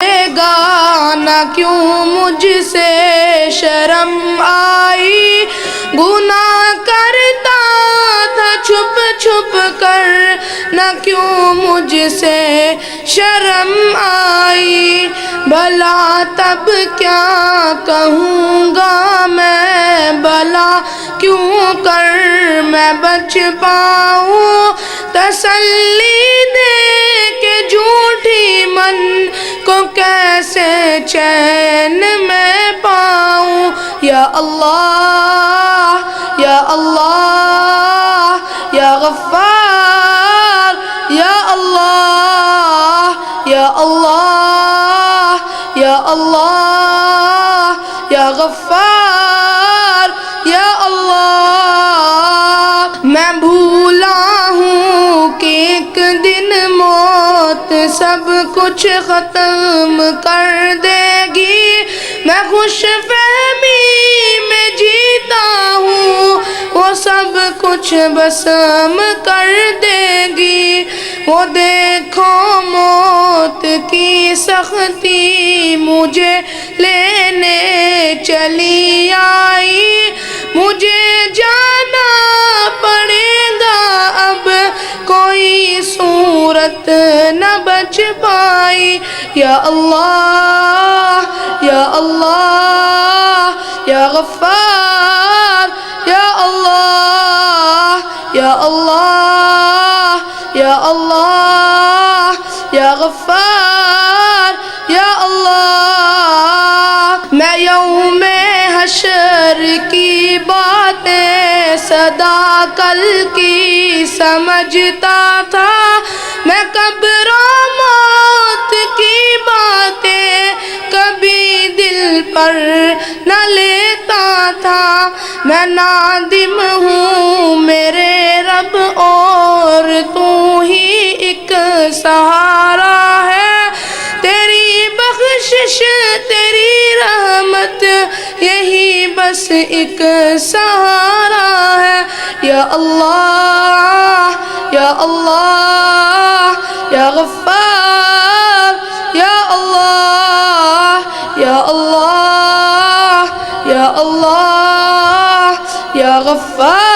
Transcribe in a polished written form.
گا نہ کیوں مجھ سے شرم آئی، گناہ کرتا تھا چھپ چھپ کر، نہ کیوں مجھ سے شرم آئی، بھلا تب کیا کہوں گا میں، بھلا کیوں کر میں بچ پاؤں، تسلی دے کے جھوٹی من کو کیسے چین میں پاؤں، یا اللہ یا اللہ یا غفار، یا اللہ یا اللہ یا اللہ یا غفار، یا اللہ۔ میں بھولا ہوں کہ ایک دن موت سب کچھ ختم کر دے گی، میں خوش فہمی میں جیتا ہوں، وہ سب کچھ بسم کر دے گی، وہ دیکھو موت کی سختی مجھے لینے چلی آئی، مجھے جانا پڑے گا اب کوئی صورت نہ بچ پائی، یا اللہ یا اللہ یا غفار، یا اللہ یا اللہ یا اللہ یا غفار، یا اللہ۔ میں یوم حشر کی باتیں صدا کل کی سمجھتا تھا، میں قبر و موت کی باتیں کبھی دل پر نہ لیتا تھا، میں نادم ہوں میرے رب اور تو ہی ایک سہارا ہے، تیری بخشش تیری رحمت یہی بس ایک سہارا ہے، یا اللہ یا اللہ یا غفار، یا اللہ یا اللہ یا اللہ یا غفار۔